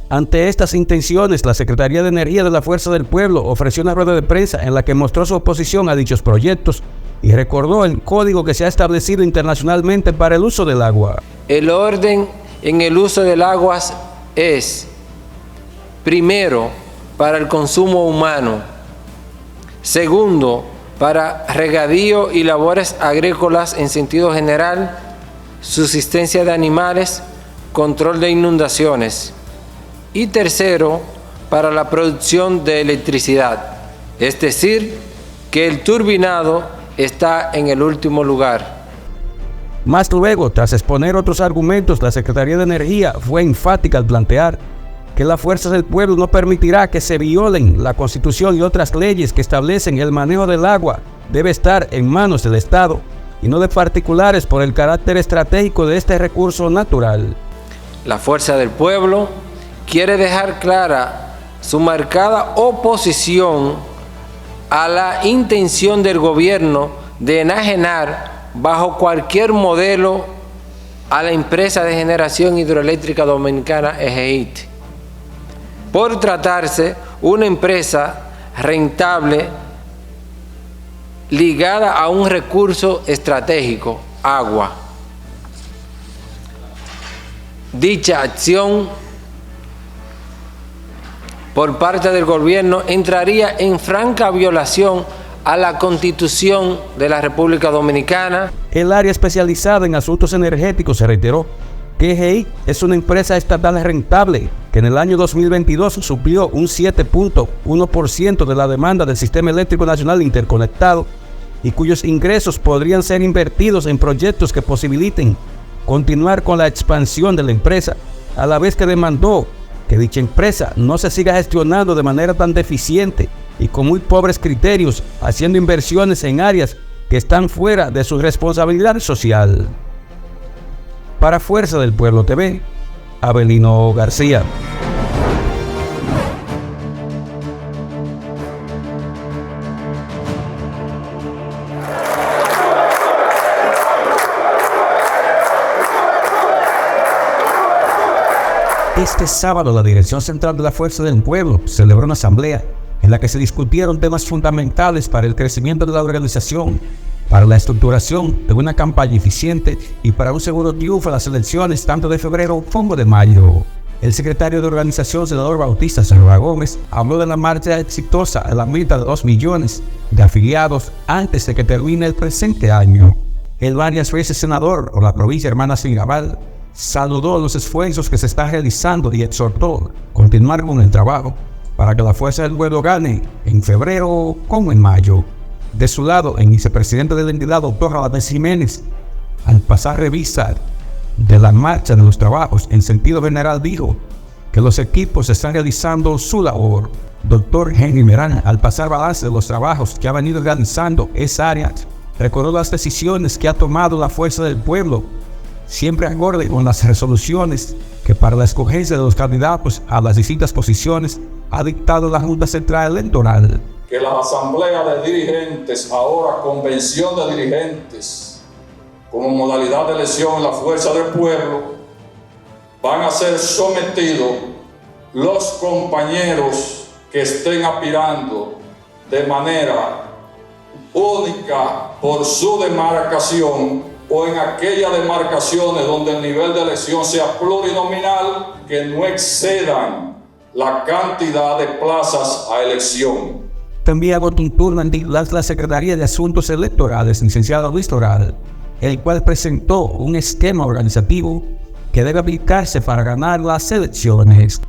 Ante estas intenciones, la Secretaría de Energía de la Fuerza del Pueblo ofreció una rueda de prensa en la que mostró su oposición a dichos proyectos y recordó el código que se ha establecido internacionalmente para el uso del agua. El orden en el uso del agua es, primero, para el consumo humano, segundo, para regadío y labores agrícolas en sentido general, subsistencia de animales, control de inundaciones, y tercero, para la producción de electricidad, es decir, que el turbinado está en el último lugar. Más luego, tras exponer otros argumentos, la Secretaría de Energía fue enfática al plantear que la Fuerza del Pueblo no permitirá que se violen la Constitución y otras leyes que establecen el manejo del agua debe estar en manos del Estado y no de particulares por el carácter estratégico de este recurso natural. La Fuerza del Pueblo quiere dejar clara su marcada oposición a la intención del gobierno de enajenar bajo cualquier modelo a la empresa de generación hidroeléctrica dominicana EGEIT, por tratarse una empresa rentable ligada a un recurso estratégico, agua. Dicha acción por parte del gobierno entraría en franca violación a la Constitución de la República Dominicana. El área especializada en asuntos energéticos se reiteró que EGEI es una empresa estatal rentable que en el año 2022 suplió un 7.1% de la demanda del Sistema Eléctrico Nacional Interconectado y cuyos ingresos podrían ser invertidos en proyectos que posibiliten continuar con la expansión de la empresa, a la vez que demandó que dicha empresa no se siga gestionando de manera tan deficiente y con muy pobres criterios, haciendo inversiones en áreas que están fuera de su responsabilidad social. Para Fuerza del Pueblo TV, Abelino García. Este sábado, la Dirección Central de la Fuerza del Pueblo celebró una asamblea en la que se discutieron temas fundamentales para el crecimiento de la organización, para la estructuración de una campaña eficiente y para un seguro triunfo en las elecciones tanto de febrero como de mayo. El secretario de organización, senador Bautista Sarva Gómez, habló de la marcha exitosa a la meta de 2 millones de afiliados antes de que termine el presente año. El varias veces senador por la provincia hermana Sigabal saludó los esfuerzos que se están realizando y exhortó a continuar con el trabajo para que la Fuerza del Pueblo gane en febrero como en mayo. De su lado, el vicepresidente de la entidad, doctor Radamés Jiménez, al pasar revista de la marcha de los trabajos en sentido general, dijo que los equipos están realizando su labor. Doctor Henry Merán, al pasar balance de los trabajos que ha venido realizando esa área, recordó las decisiones que ha tomado la Fuerza del Pueblo, siempre acorde con las resoluciones que para la escogencia de los candidatos a las distintas posiciones ha dictado la Junta Central Electoral. Que la asamblea de dirigentes, ahora convención de dirigentes, como modalidad de elección en la Fuerza del Pueblo, van a ser sometidos los compañeros que estén aspirando de manera única por su demarcación o en aquellas demarcaciones donde el nivel de elección sea plurinominal, que no excedan la cantidad de plazas a elección. También agotó un turno en la Secretaría de Asuntos Electorales, licenciado Luis Toral, el cual presentó un esquema organizativo que debe aplicarse para ganar las elecciones.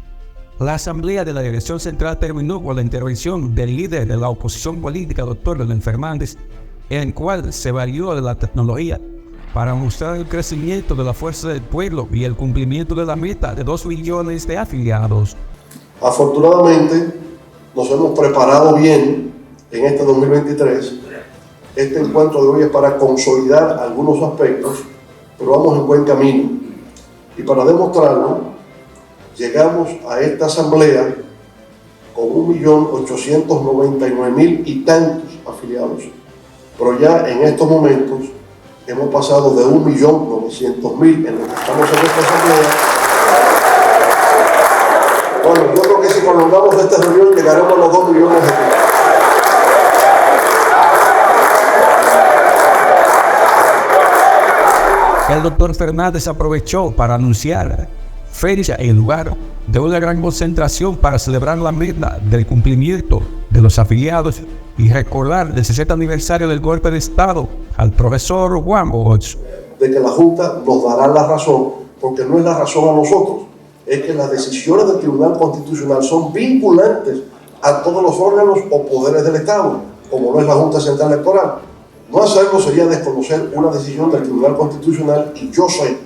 La asamblea de la Dirección Central terminó con la intervención del líder de la oposición política, doctor Leonel Fernández, en el cual se valió de la tecnología para mostrar el crecimiento de la Fuerza del Pueblo y el cumplimiento de la meta de 2 millones de afiliados. Afortunadamente, nos hemos preparado bien en este 2023 Este encuentro de hoy es para consolidar algunos aspectos, pero vamos en buen camino. Y para demostrarlo, llegamos a esta asamblea con 1.899.000 y tantos afiliados. Pero ya en estos momentos hemos pasado de 1.900.000 en lo que estamos en esta asamblea. Bueno, yo creo que si prolongamos esta reunión llegaremos a los 2 millones de personas. El doctor Fernández aprovechó para anunciar fecha y lugar de una gran concentración para celebrar la meta del cumplimiento de los afiliados y recordar el 60 aniversario del golpe de Estado al profesor Juan Bosch. De que la Junta nos dará la razón, porque no es la razón a nosotros, es que las decisiones del Tribunal Constitucional son vinculantes a todos los órganos o poderes del Estado, como lo es la Junta Central Electoral. No hacerlo sería desconocer una decisión del Tribunal Constitucional, y yo sé,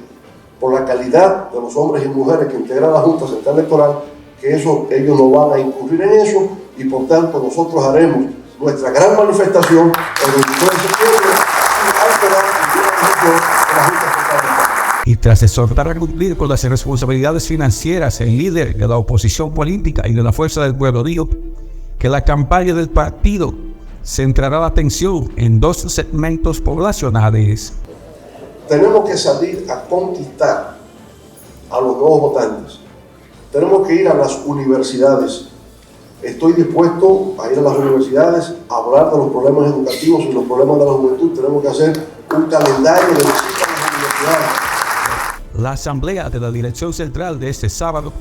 por la calidad de los hombres y mujeres que integran la Junta Central Electoral, que ellos no van a incurrir en eso, y por tanto nosotros haremos nuestra gran manifestación el 23 de septiembre sin alterar ninguna decisión de la Junta Central Electoral. Y tras exhortar a cumplir con las responsabilidades financieras, el líder de la oposición política y de la Fuerza del Pueblo dijo que la campaña del partido centrará la atención en 2 segmentos poblacionales. Tenemos que salir a conquistar a los nuevos votantes. Tenemos que ir a las universidades. Estoy dispuesto a ir a las universidades a hablar de los problemas educativos y los problemas de la juventud. Tenemos que hacer un calendario de visitas a las universidades. La asamblea de la dirección central de este sábado,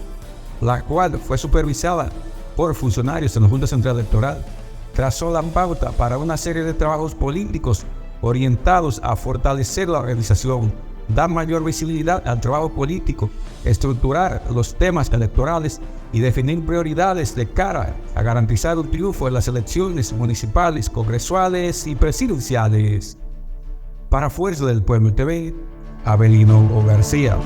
la cual fue supervisada por funcionarios de la Junta Central Electoral, trazó la pauta para una serie de trabajos políticos orientados a fortalecer la organización, dar mayor visibilidad al trabajo político, estructurar los temas electorales y definir prioridades de cara a garantizar un triunfo en las elecciones municipales, congresuales y presidenciales. Para Fuerza del Pueblo TV, Abelino García.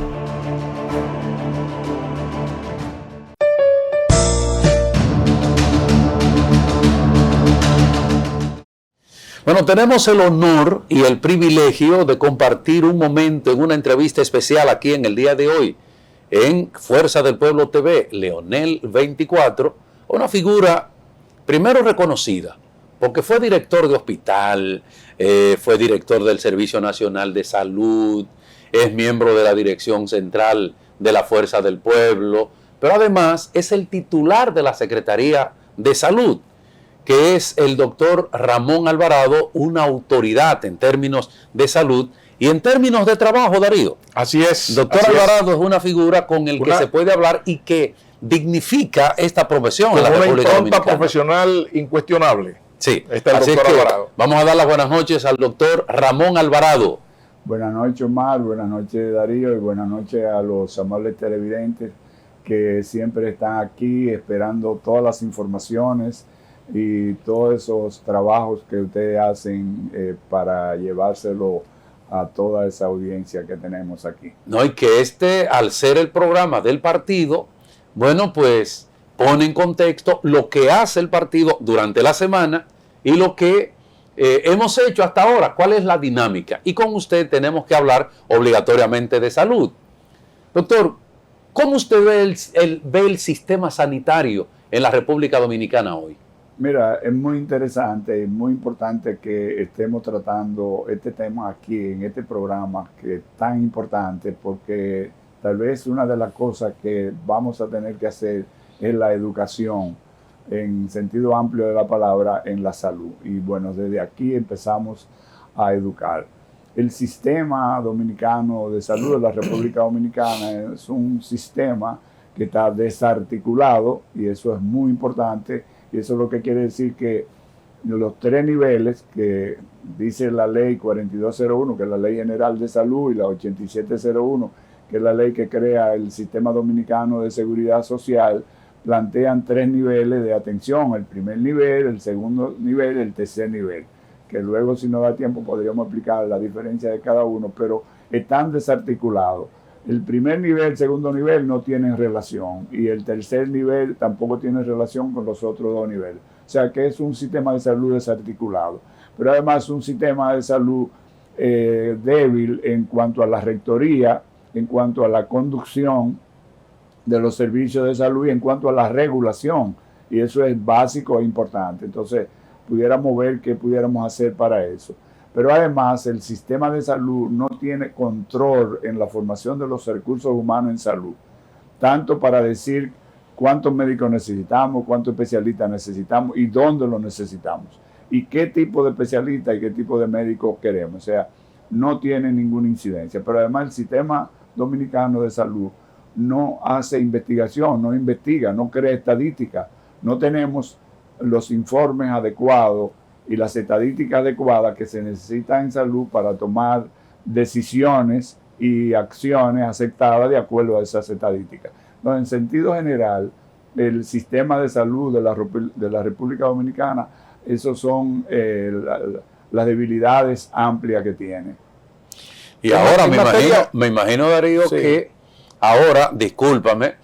Bueno, tenemos el honor y el privilegio de compartir un momento en una entrevista especial aquí en el día de hoy en Fuerza del Pueblo TV, Leonel 24, una figura primero reconocida, porque fue director de hospital, fue director del Servicio Nacional de Salud, es miembro de la Dirección Central de la Fuerza del Pueblo, pero además es el titular de la Secretaría de Salud, que es el doctor Ramón Alvarado, una autoridad en términos de salud y en términos de trabajo, Darío. Así es. Doctor Alvarado es una figura con el que se puede hablar y que dignifica esta profesión en la República Dominicana. Una impronta profesional incuestionable. Sí. Está el Así doctor es que Alvarado. vamos a dar las buenas noches al doctor Ramón Alvarado. Buenas noches, Omar, buenas noches, Darío, y buenas noches a los amables televidentes que siempre están aquí esperando todas las informaciones y todos esos trabajos que ustedes hacen para llevárselo a toda esa audiencia que tenemos aquí. No, y que al ser el programa del partido, bueno, pues pone en contexto lo que hace el partido durante la semana y lo que hemos hecho hasta ahora, cuál es la dinámica. Y con usted tenemos que hablar obligatoriamente de salud. Doctor, ¿cómo usted ve el sistema sanitario en la República Dominicana hoy? Mira, es muy interesante y muy importante que estemos tratando este tema aquí en este programa que es tan importante, porque tal vez una de las cosas que vamos a tener que hacer es la educación en sentido amplio de la palabra en la salud. Y bueno, desde aquí empezamos a educar. El sistema dominicano de salud de la República Dominicana es un sistema que está desarticulado y eso es muy importante. Y eso es lo que quiere decir que los 3 niveles que dice la ley 4201, que es la ley general de salud, y la 8701, que es la ley que crea el sistema dominicano de seguridad social, plantean 3 niveles de atención: el primer nivel, el segundo nivel y el tercer nivel, que luego, si no da tiempo, podríamos explicar la diferencia de cada uno, pero están desarticulados. El primer nivel, el segundo nivel no tienen relación y el tercer nivel tampoco tiene relación con los otros 2 niveles. O sea que es un sistema de salud desarticulado. pero además un sistema de salud débil en cuanto a la rectoría, en cuanto a la conducción de los servicios de salud y en cuanto a la regulación, y eso es básico e importante. Entonces, pudiéramos ver qué pudiéramos hacer para eso. Pero además, el sistema de salud no tiene control en la formación de los recursos humanos en salud, tanto para decir cuántos médicos necesitamos, cuántos especialistas necesitamos y dónde los necesitamos, y qué tipo de especialistas y qué tipo de médicos queremos. O sea, no tiene ninguna incidencia. Pero además el sistema dominicano de salud no hace investigación, no investiga, no crea estadística. No tenemos los informes adecuados y las estadísticas adecuadas que se necesitan en salud para tomar decisiones y acciones aceptadas de acuerdo a esas estadísticas. Entonces, en sentido general, el sistema de salud de la República Dominicana, esos son las debilidades amplias que tiene. Y ahora me imagino, Darío, sí, que ahora, discúlpame,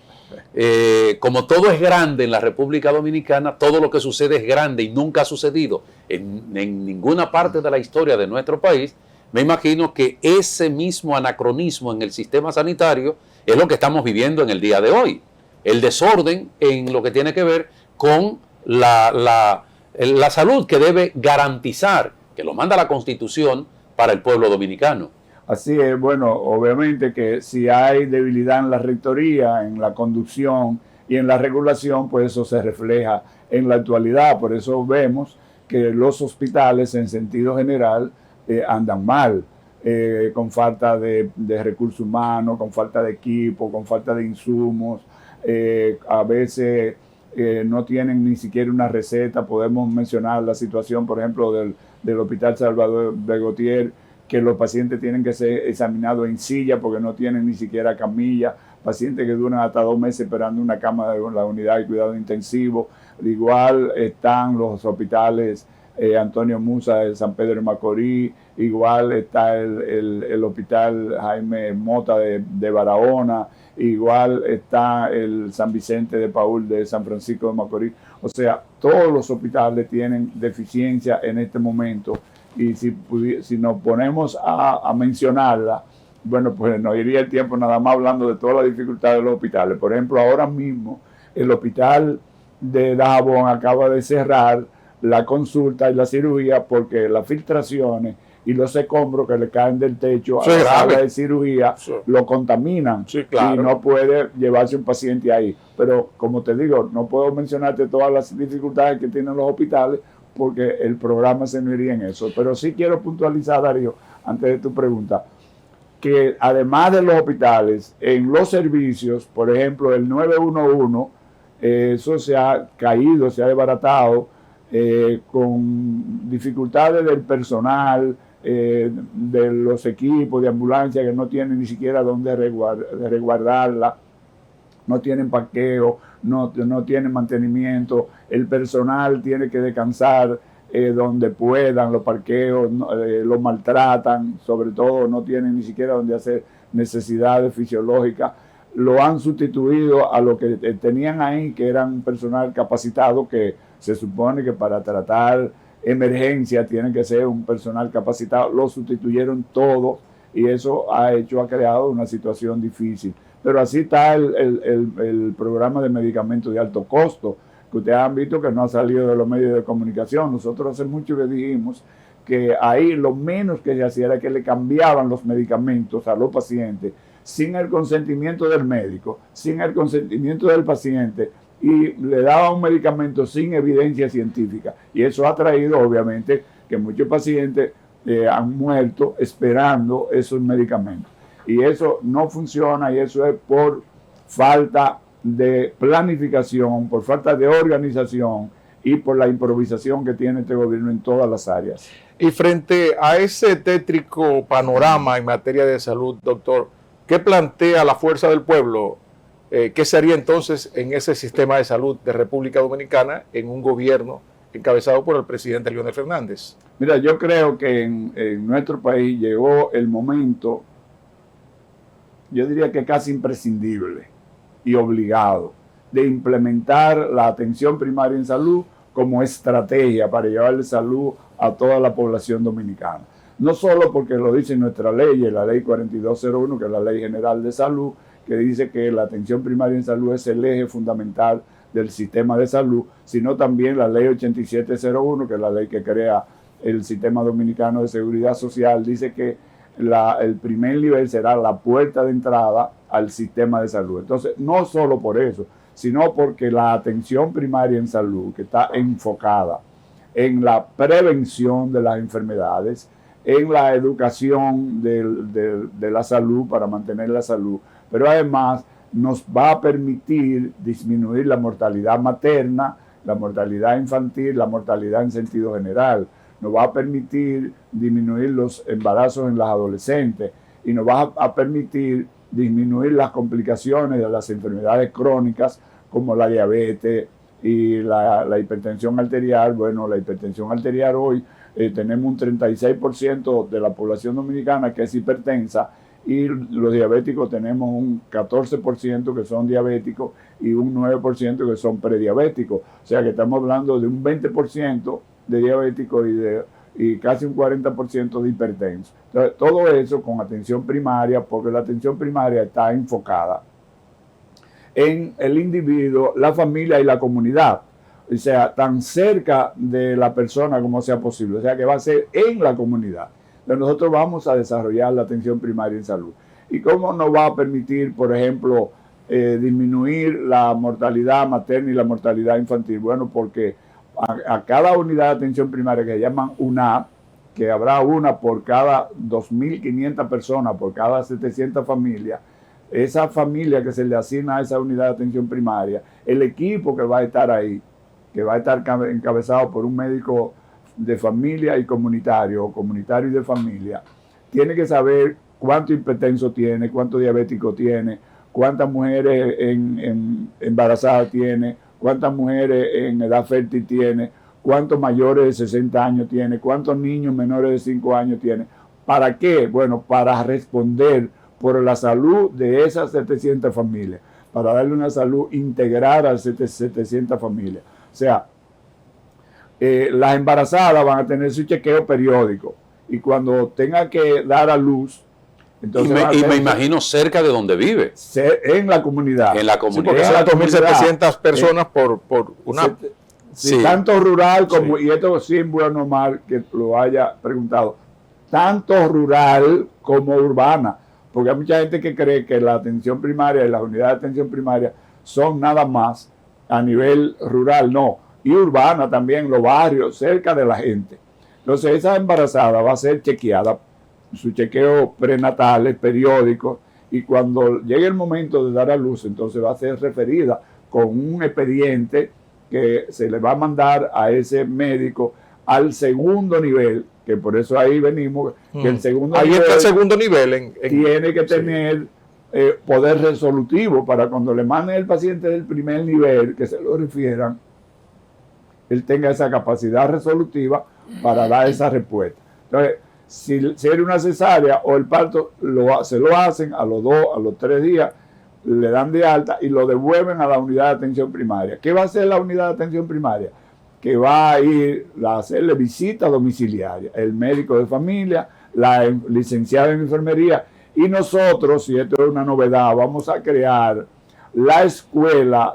como todo es grande en la República Dominicana, todo lo que sucede es grande y nunca ha sucedido en ninguna parte de la historia de nuestro país. Me imagino que ese mismo anacronismo en el sistema sanitario es lo que estamos viviendo en el día de hoy. El desorden en lo que tiene que ver con la salud que debe garantizar, que lo manda la Constitución para el pueblo dominicano. Así es, bueno, obviamente que si hay debilidad en la rectoría, en la conducción y en la regulación, pues eso se refleja en la actualidad. Por eso vemos que los hospitales en sentido general andan mal, con falta de recursos humanos, con falta de equipo, con falta de insumos, a veces no tienen ni siquiera una receta. Podemos mencionar la situación, por ejemplo, del Hospital Salvador de Gautier, que los pacientes tienen que ser examinados en silla porque no tienen ni siquiera camilla, pacientes que duran hasta 2 meses esperando una cama de la unidad de cuidado intensivo. Igual están los hospitales Antonio Musa de San Pedro de Macorís, igual está el hospital Jaime Mota de Barahona, igual está el San Vicente de Paúl de San Francisco de Macorís. O sea, todos los hospitales tienen deficiencia en este momento. Y si nos ponemos a mencionarla, bueno, pues nos iría el tiempo nada más hablando de todas las dificultades de los hospitales. Por ejemplo, ahora mismo el hospital de Dajabón acaba de cerrar la consulta y la cirugía porque las filtraciones y los escombros que le caen del techo a la sala de cirugía lo contaminan, y no puede llevarse un paciente ahí. Pero como te digo, no puedo mencionarte todas las dificultades que tienen los hospitales porque el programa se no iría en eso. Pero sí quiero puntualizar, Darío, antes de tu pregunta, que además de los hospitales, en los servicios, por ejemplo, el 911, eso se ha caído, se ha desbaratado, con dificultades del personal, de los equipos de ambulancia que no tienen ni siquiera dónde resguardarla, no tienen parqueo, no tienen mantenimiento, el personal tiene que descansar donde puedan, los parqueos los maltratan, sobre todo no tienen ni siquiera donde hacer necesidades fisiológicas. Lo han sustituido a lo que tenían ahí, que eran personal capacitado, que se supone que para tratar emergencia tiene que ser un personal capacitado. Lo sustituyeron todo y eso ha creado una situación difícil. Pero así está el programa de medicamentos de alto costo, que ustedes han visto que no ha salido de los medios de comunicación. Nosotros hace mucho que dijimos que ahí lo menos que se hacía era que le cambiaban los medicamentos a los pacientes sin el consentimiento del médico, sin el consentimiento del paciente, y le daban un medicamento sin evidencia científica. Y eso ha traído, obviamente, que muchos pacientes han muerto esperando esos medicamentos. Y eso no funciona, y eso es por falta de planificación, por falta de organización y por la improvisación que tiene este gobierno en todas las áreas. Y frente a ese tétrico panorama en materia de salud, doctor, ¿qué plantea la Fuerza del Pueblo? ¿Qué sería entonces en ese sistema de salud de República Dominicana en un gobierno encabezado por el presidente Leonel Fernández? Mira, yo creo que en nuestro país llegó el momento, yo diría que casi imprescindible y obligado, de implementar la atención primaria en salud como estrategia para llevarle salud a toda la población dominicana. No solo porque lo dice nuestra ley, la ley 4201, que es la Ley General de Salud, que dice que la atención primaria en salud es el eje fundamental del sistema de salud, sino también la ley 8701, que es la ley que crea el Sistema Dominicano de Seguridad Social, dice que el primer nivel será la puerta de entrada al sistema de salud. Entonces, no solo por eso, sino porque la atención primaria en salud, que está enfocada en la prevención de las enfermedades, en la educación de la salud para mantener la salud, pero además nos va a permitir disminuir la mortalidad materna, la mortalidad infantil, la mortalidad en sentido general. Nos va a permitir disminuir los embarazos en las adolescentes y nos va a permitir disminuir las complicaciones de las enfermedades crónicas como la diabetes y la hipertensión arterial. Bueno, la hipertensión arterial hoy tenemos un 36% de la población dominicana que es hipertensa, y los diabéticos tenemos un 14% que son diabéticos y un 9% que son prediabéticos. O sea que estamos hablando de un 20% de diabéticos y casi un 40% de hipertensos. Entonces, todo eso con atención primaria, porque la atención primaria está enfocada en el individuo, la familia y la comunidad. O sea, tan cerca de la persona como sea posible. O sea, que va a ser en la comunidad. Entonces, nosotros vamos a desarrollar la atención primaria en salud. ¿Y cómo nos va a permitir, por ejemplo, disminuir la mortalidad materna y la mortalidad infantil? Bueno, porque a cada unidad de atención primaria que se llaman UNAP, que habrá una por cada 2.500 personas, por cada 700 familias, esa familia que se le asigna a esa unidad de atención primaria, el equipo que va a estar ahí, que va a estar encabezado por un médico de familia y comunitario, o comunitario y de familia, tiene que saber cuánto hipertenso tiene, cuánto diabético tiene, cuántas mujeres embarazadas tiene, cuántas mujeres en edad fértil tiene, cuántos mayores de 60 años tiene, cuántos niños menores de 5 años tiene. ¿Para qué? Bueno, para responder por la salud de esas 700 familias, para darle una salud integral a esas 700 familias. O sea, las embarazadas van a tener su chequeo periódico y cuando tenga que dar a luz, entonces me imagino cerca de donde vive. En la comunidad. En la comunidad. Sí, porque son 2.700 personas por una... Sí. Tanto rural como, y esto sí es bueno normal que lo haya preguntado, tanto rural como urbana, porque hay mucha gente que cree que la atención primaria y las unidades de atención primaria son nada más a nivel rural, no, y urbana también, los barrios, cerca de la gente. Entonces esa embarazada va a ser chequeada, su chequeo prenatal es periódico, y cuando llegue el momento de dar a luz, entonces va a ser referida con un expediente que se le va a mandar a ese médico al segundo nivel, que por eso ahí venimos, que el segundo ahí nivel está el segundo nivel. Tiene que tener poder resolutivo para cuando le manden el paciente del primer nivel, que se lo refieran, él tenga esa capacidad resolutiva para dar esa respuesta. Entonces, si era una cesárea o el parto, se lo hacen a los 2, a los 3 días, le dan de alta y lo devuelven a la unidad de atención primaria. ¿Qué va a hacer la unidad de atención primaria? Que va a ir a hacerle visita domiciliaria, el médico de familia, la licenciada en enfermería, y nosotros, y esto es una novedad, vamos a crear la escuela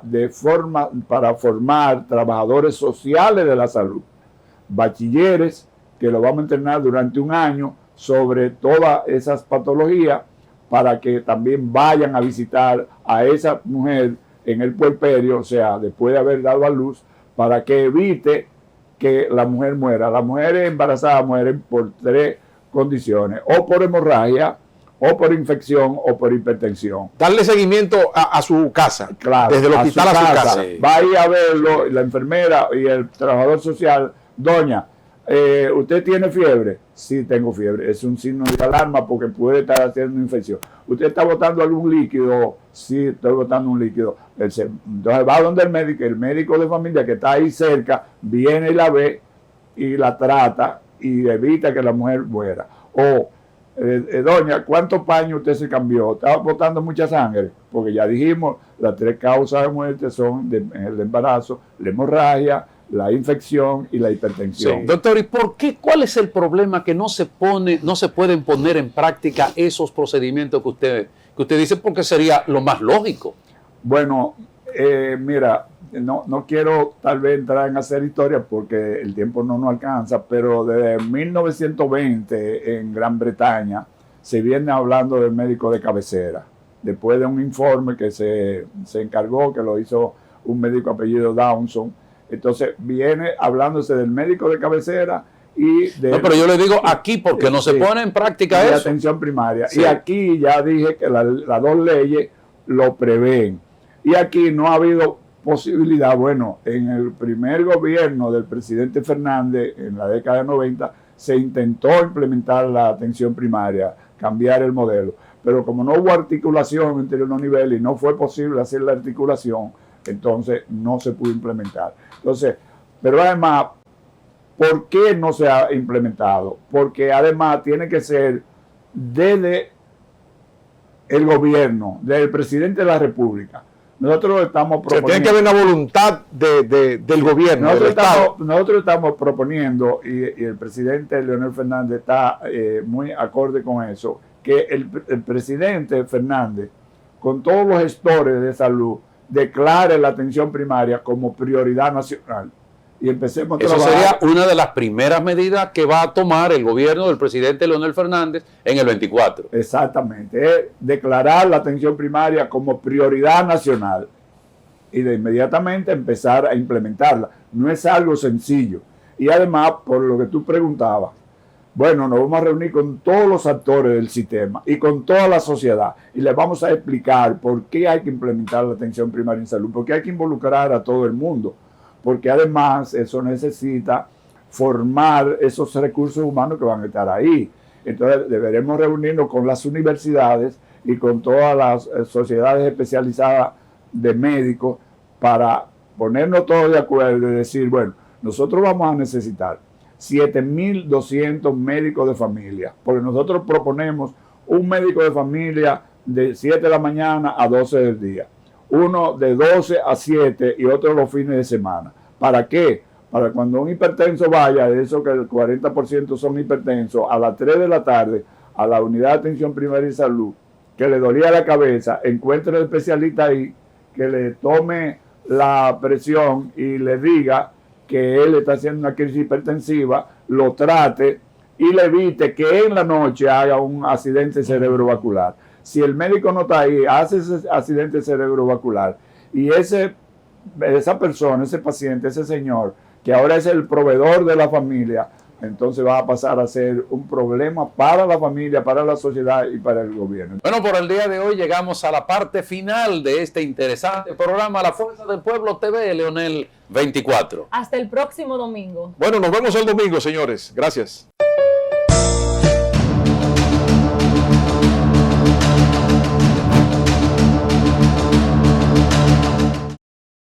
para formar trabajadores sociales de la salud, bachilleres, que lo vamos a entrenar durante un año sobre todas esas patologías, para que también vayan a visitar a esa mujer en el puerperio, o sea, después de haber dado a luz, para que evite que la mujer muera. Las mujeres embarazadas mueren por 3 condiciones, o por hemorragia, o por infección, o por hipertensión. Darle seguimiento a su casa, claro, desde el hospital a su casa. Va a ir a verlo, la enfermera y el trabajador social, doña, ¿usted tiene fiebre? Sí, tengo fiebre. Es un signo de alarma porque puede estar haciendo infección. ¿Usted está botando algún líquido? Sí, estoy botando un líquido. Entonces va donde el médico de familia que está ahí cerca, viene y la ve y la trata y evita que la mujer muera. O, doña, ¿cuántos paños usted se cambió? ¿Estaba botando mucha sangre? Porque ya dijimos, las 3 causas de muerte son el embarazo, la hemorragia, la infección y la hipertensión. Sí. Doctor, ¿y por qué? ¿Cuál es el problema que no se pueden poner en práctica esos procedimientos que usted dice? Porque sería lo más lógico. Bueno, mira, no quiero tal vez entrar en hacer historia porque el tiempo no nos alcanza, pero desde 1920 en Gran Bretaña se viene hablando del médico de cabecera. Después de un informe que se encargó, que lo hizo un médico apellido Downson. Entonces viene hablándose del médico de cabecera y de... No, pero yo le digo aquí porque no se pone en práctica de eso. atención primaria. Sí. Y aquí ya dije que las dos leyes lo prevén. Y aquí no ha habido posibilidad. Bueno, en el primer gobierno del presidente Fernández, en la década de 90, se intentó implementar la atención primaria, cambiar el modelo. Pero como no hubo articulación entre los niveles y no fue posible hacer la articulación, entonces no se pudo implementar. Entonces, pero además, ¿por qué no se ha implementado? Porque además tiene que ser desde el gobierno, desde el presidente de la República. Nosotros estamos proponiendo... Tiene que haber una voluntad del gobierno, nosotros estamos proponiendo, y el presidente Leonel Fernández está muy acorde con eso, que el presidente Fernández, con todos los gestores de salud, declare la atención primaria como prioridad nacional. Y empecemos a Eso trabajar. sería una de las primeras medidas que va a tomar el gobierno del presidente Leonel Fernández en el 24. Exactamente, es declarar la atención primaria como prioridad nacional y de inmediatamente empezar a implementarla. No es algo sencillo. Y además, por lo que tú preguntabas, bueno, nos vamos a reunir con todos los actores del sistema y con toda la sociedad y les vamos a explicar por qué hay que implementar la atención primaria en salud, porque hay que involucrar a todo el mundo, porque además eso necesita formar esos recursos humanos que van a estar ahí. Entonces deberemos reunirnos con las universidades y con todas las sociedades especializadas de médicos para ponernos todos de acuerdo y decir, bueno, nosotros vamos a necesitar 7.200 médicos de familia, porque nosotros proponemos un médico de familia de 7 de la mañana a 12 del día, uno de 12 a 7 y otro los fines de semana. ¿Para qué? Para cuando un hipertenso vaya, de eso que el 40% son hipertensos, a las 3 de la tarde a la unidad de atención primaria y salud, que le dolía la cabeza, encuentre el especialista ahí, que le tome la presión y le diga que él está haciendo una crisis hipertensiva, lo trate y le evite que en la noche haga un accidente cerebrovascular. Si el médico no está ahí, hace ese accidente cerebrovascular y esa persona, ese paciente, ese señor, que ahora es el proveedor de la familia, entonces va a pasar a ser un problema para la familia, para la sociedad y para el gobierno. Bueno, por el día de hoy llegamos a la parte final de este interesante programa La Fuerza del Pueblo TV, Leonel 24. Hasta el próximo domingo. Bueno, nos vemos el domingo, señores. Gracias.